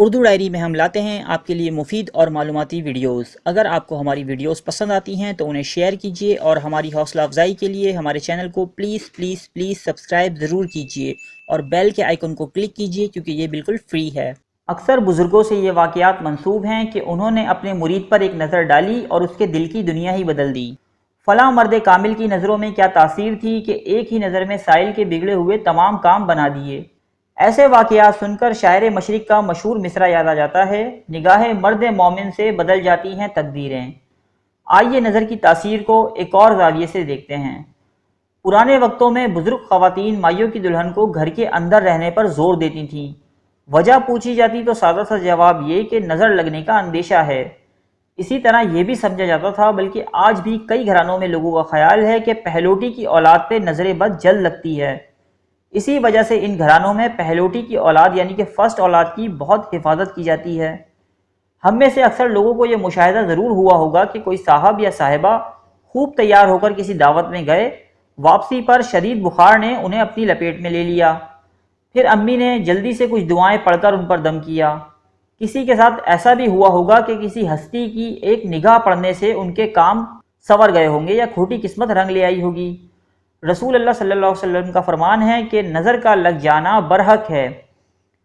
Urdu diary میں ہم لاتے ہیں آپ کے لیے مفید اور معلوماتی ویڈیوز۔ اگر آپ کو ہماری ویڈیوز پسند آتی ہیں تو انہیں شیئر کیجیے اور ہماری حوصلہ افزائی کے لیے ہمارے چینل کو پلیز سبسکرائب ضرور کیجیے اور بیل کے آئیکن کو کلک کیجیے کیونکہ یہ بالکل فری ہے۔ اکثر بزرگوں سے یہ واقعات منسوب ہیں کہ انہوں نے اپنے مرید پر ایک نظر ڈالی اور اس کے دل کی دنیا ہی بدل دی۔ فلاں مرد کامل کی نظروں میں کیا تاثیر تھی کہ ایک ہی نظر میں سائل کے بگڑے ہوئے تمام کام بنا دیے۔ ایسے واقعات سن کر شاعر مشرق کا مشہور مصرع یاد آ جاتا ہے، نگاہ مرد مومن سے بدل جاتی ہیں تقدیریں۔ آئیے نظر کی تاثیر کو ایک اور زاویے سے دیکھتے ہیں۔ پرانے وقتوں میں بزرگ خواتین مائیوں کی دلہن کو گھر کے اندر رہنے پر زور دیتی تھیں۔ وجہ پوچھی جاتی تو سادہ سا جواب یہ کہ نظر لگنے کا اندیشہ ہے۔ اسی طرح یہ بھی سمجھا جاتا تھا، بلکہ آج بھی کئی گھرانوں میں لوگوں کا خیال ہے کہ پہلوٹی کی اولاد پہ نظر بد جلد لگتی ہے۔ اسی وجہ سے ان گھرانوں میں پہلوٹی کی اولاد یعنی کہ فرسٹ اولاد کی بہت حفاظت کی جاتی ہے۔ ہم میں سے اکثر لوگوں کو یہ مشاہدہ ضرور ہوا ہوگا کہ کوئی صاحب یا صاحبہ خوب تیار ہو کر کسی دعوت میں گئے، واپسی پر شدید بخار نے انہیں اپنی لپیٹ میں لے لیا، پھر امی نے جلدی سے کچھ دعائیں پڑھ کر ان پر دم کیا۔ کسی کے ساتھ ایسا بھی ہوا ہوگا کہ کسی ہستی کی ایک نگاہ پڑنے سے ان کے کام سنور گئے ہوں گے یا کھوٹی قسمت رنگ لے آئی ہوگی۔ رسول اللہ صلی اللہ علیہ وسلم کا فرمان ہے کہ نظر کا لگ جانا برحق ہے۔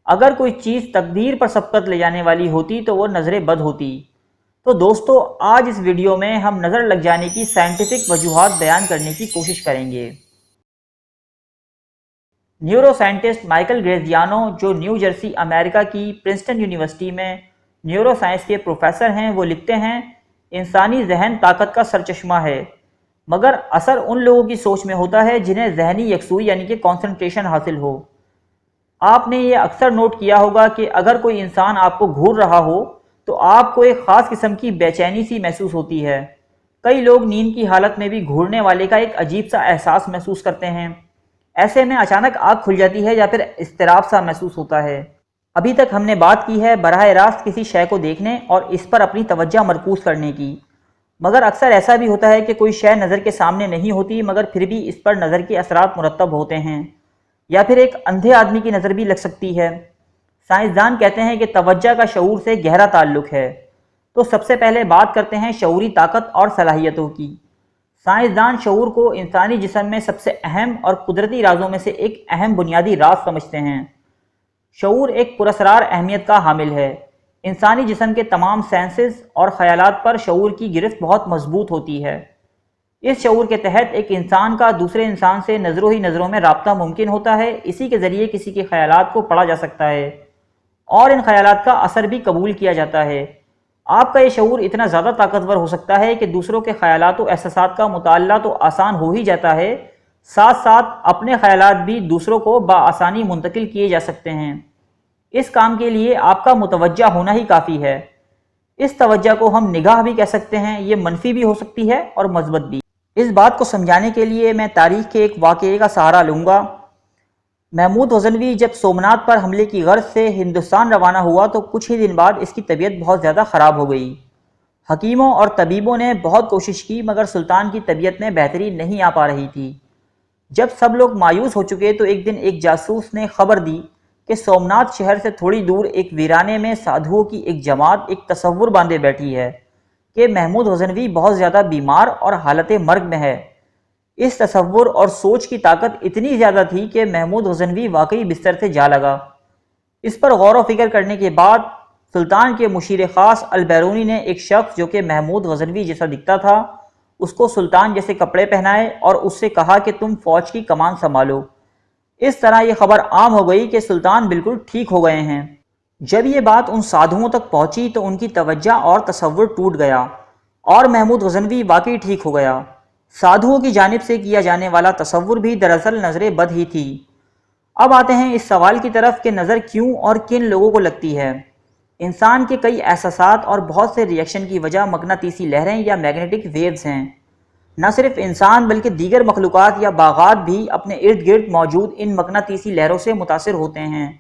اگر کوئی چیز تقدیر پر سبقت لے جانے والی ہوتی تو وہ نظر بد ہوتی۔ تو دوستو، آج اس ویڈیو میں ہم نظر لگ جانے کی سائنٹیفک وجوہات بیان کرنے کی کوشش کریں گے۔ نیورو سائنٹسٹ مائیکل گریزیانو، جو نیو جرسی امریکہ کی پرنسٹن یونیورسٹی میں نیورو سائنس کے پروفیسر ہیں، وہ لکھتے ہیں، انسانی ذہن طاقت کا سرچشمہ ہے، مگر اثر ان لوگوں کی سوچ میں ہوتا ہے جنہیں ذہنی یکسوئی یعنی کہ کانسنٹریشن حاصل ہو۔ آپ نے یہ اکثر نوٹ کیا ہوگا کہ اگر کوئی انسان آپ کو گھور رہا ہو تو آپ کو ایک خاص قسم کی بے چینی سی محسوس ہوتی ہے۔ کئی لوگ نیند کی حالت میں بھی گھورنے والے کا ایک عجیب سا احساس محسوس کرتے ہیں۔ ایسے میں اچانک آنکھ کھل جاتی ہے یا پھر اضطراب سا محسوس ہوتا ہے۔ ابھی تک ہم نے بات کی ہے براہ راست کسی شے کو دیکھنے اور اس پر اپنی توجہ مرکوز کرنے کی، مگر اکثر ایسا بھی ہوتا ہے کہ کوئی شے نظر کے سامنے نہیں ہوتی مگر پھر بھی اس پر نظر کے اثرات مرتب ہوتے ہیں، یا پھر ایک اندھے آدمی کی نظر بھی لگ سکتی ہے۔ سائنسدان کہتے ہیں کہ توجہ کا شعور سے گہرا تعلق ہے۔ تو سب سے پہلے بات کرتے ہیں شعوری طاقت اور صلاحیتوں کی۔ سائنسدان شعور کو انسانی جسم میں سب سے اہم اور قدرتی رازوں میں سے ایک اہم بنیادی راز سمجھتے ہیں۔ شعور ایک پراسرار اہمیت کا حامل ہے۔ انسانی جسم کے تمام سینسز اور خیالات پر شعور کی گرفت بہت مضبوط ہوتی ہے۔ اس شعور کے تحت ایک انسان کا دوسرے انسان سے نظروں ہی نظروں میں رابطہ ممکن ہوتا ہے۔ اسی کے ذریعے کسی کے خیالات کو پڑھا جا سکتا ہے اور ان خیالات کا اثر بھی قبول کیا جاتا ہے۔ آپ کا یہ شعور اتنا زیادہ طاقتور ہو سکتا ہے کہ دوسروں کے خیالات و احساسات کا مطالعہ تو آسان ہو ہی جاتا ہے، ساتھ ساتھ اپنے خیالات بھی دوسروں کو بآسانی منتقل کیے جا سکتے ہیں۔ اس کام کے لیے آپ کا متوجہ ہونا ہی کافی ہے۔ اس توجہ کو ہم نگاہ بھی کہہ سکتے ہیں، یہ منفی بھی ہو سکتی ہے اور مثبت بھی۔ اس بات کو سمجھانے کے لیے میں تاریخ کے ایک واقعے کا سہارا لوں گا۔ محمود غزنوی جب سومناتھ پر حملے کی غرض سے ہندوستان روانہ ہوا تو کچھ ہی دن بعد اس کی طبیعت بہت زیادہ خراب ہو گئی۔ حکیموں اور طبیبوں نے بہت کوشش کی مگر سلطان کی طبیعت میں بہتری نہیں آ پا رہی تھی۔ جب سب لوگ مایوس ہو چکے تو ایک دن ایک جاسوس نے خبر دی کہ سومناتھ شہر سے تھوڑی دور ایک ویرانے میں سادھوؤں کی ایک جماعت ایک تصور باندھے بیٹھی ہے کہ محمود غزنوی بہت زیادہ بیمار اور حالت مرگ میں ہے۔ اس تصور اور سوچ کی طاقت اتنی زیادہ تھی کہ محمود غزنوی واقعی بستر سے جا لگا۔ اس پر غور و فکر کرنے کے بعد سلطان کے مشیر خاص البیرونی نے ایک شخص جو کہ محمود غزنوی جیسا دکھتا تھا اس کو سلطان جیسے کپڑے پہنائے اور اس سے کہا کہ تم فوج کی کمان سنبھالو۔ اس طرح یہ خبر عام ہو گئی کہ سلطان بالکل ٹھیک ہو گئے ہیں۔ جب یہ بات ان سادھوؤں تک پہنچی تو ان کی توجہ اور تصور ٹوٹ گیا اور محمود غزنوی واقعی ٹھیک ہو گیا۔ سادھوؤں کی جانب سے کیا جانے والا تصور بھی دراصل نظر بد ہی تھی۔ اب آتے ہیں اس سوال کی طرف کہ نظر کیوں اور کن لوگوں کو لگتی ہے۔ انسان کے کئی احساسات اور بہت سے ریئیکشن کی وجہ مقناطیسی لہریں یا میگنیٹک ویوز ہیں۔ نہ صرف انسان بلکہ دیگر مخلوقات یا باغات بھی اپنے ارد گرد موجود ان مقناطیسی لہروں سے متاثر ہوتے ہیں۔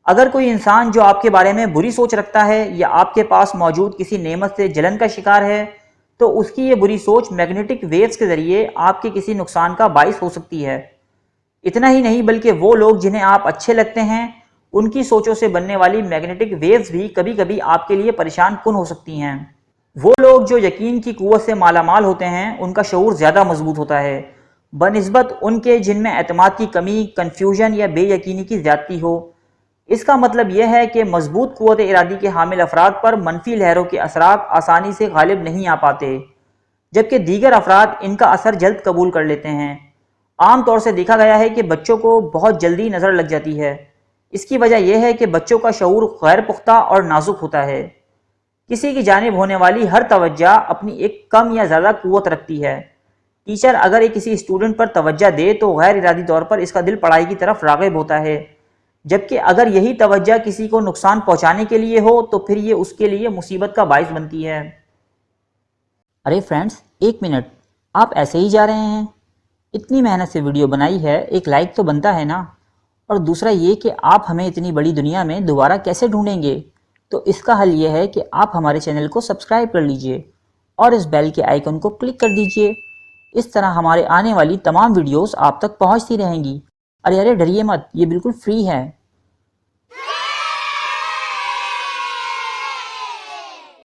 اگر کوئی انسان جو آپ کے بارے میں بری سوچ رکھتا ہے یا آپ کے پاس موجود کسی نعمت سے جلن کا شکار ہے تو اس کی یہ بری سوچ میگنیٹک ویوز کے ذریعے آپ کے کسی نقصان کا باعث ہو سکتی ہے۔ اتنا ہی نہیں بلکہ وہ لوگ جنہیں آپ اچھے لگتے ہیں ان کی سوچوں سے بننے والی میگنیٹک ویوز بھی کبھی کبھی آپ کے لیے پریشان کن ہو سکتی ہیں۔ وہ لوگ جو یقین کی قوت سے مالا مال ہوتے ہیں ان کا شعور زیادہ مضبوط ہوتا ہے بنسبت ان کے جن میں اعتماد کی کمی، کنفیوژن یا بے یقینی کی زیادتی ہو۔ اس کا مطلب یہ ہے کہ مضبوط قوت ارادی کے حامل افراد پر منفی لہروں کے اثرات آسانی سے غالب نہیں آ پاتے، جبکہ دیگر افراد ان کا اثر جلد قبول کر لیتے ہیں۔ عام طور سے دیکھا گیا ہے کہ بچوں کو بہت جلدی نظر لگ جاتی ہے۔ اس کی وجہ یہ ہے کہ بچوں کا شعور غیر پختہ اور نازک ہوتا ہے۔ کسی کی جانب ہونے والی ہر توجہ اپنی ایک کم یا زیادہ قوت رکھتی ہے۔ ٹیچر اگر ایک کسی اسٹوڈنٹ پر توجہ دے تو غیر ارادی طور پر اس کا دل پڑھائی کی طرف راغب ہوتا ہے، جبکہ اگر یہی توجہ کسی کو نقصان پہنچانے کے لیے ہو تو پھر یہ اس کے لیے مصیبت کا باعث بنتی ہے۔ ارے فرینڈز، ایک منٹ، آپ ایسے ہی جا رہے ہیں؟ اتنی محنت سے ویڈیو بنائی ہے، ایک لائک تو بنتا ہے نا؟ اور دوسرا یہ کہ آپ ہمیں اتنی بڑی دنیا میں دوبارہ کیسے ڈھونڈیں گے؟ تو اس کا حل یہ ہے کہ آپ ہمارے چینل کو سبسکرائب کر لیجئے اور اس بیل کے آئیکن کو کلک کر دیجئے۔ اس طرح ہمارے آنے والی تمام ویڈیوز آپ تک پہنچتی رہیں گی۔ ارے ڈریے مت، یہ بالکل فری ہے۔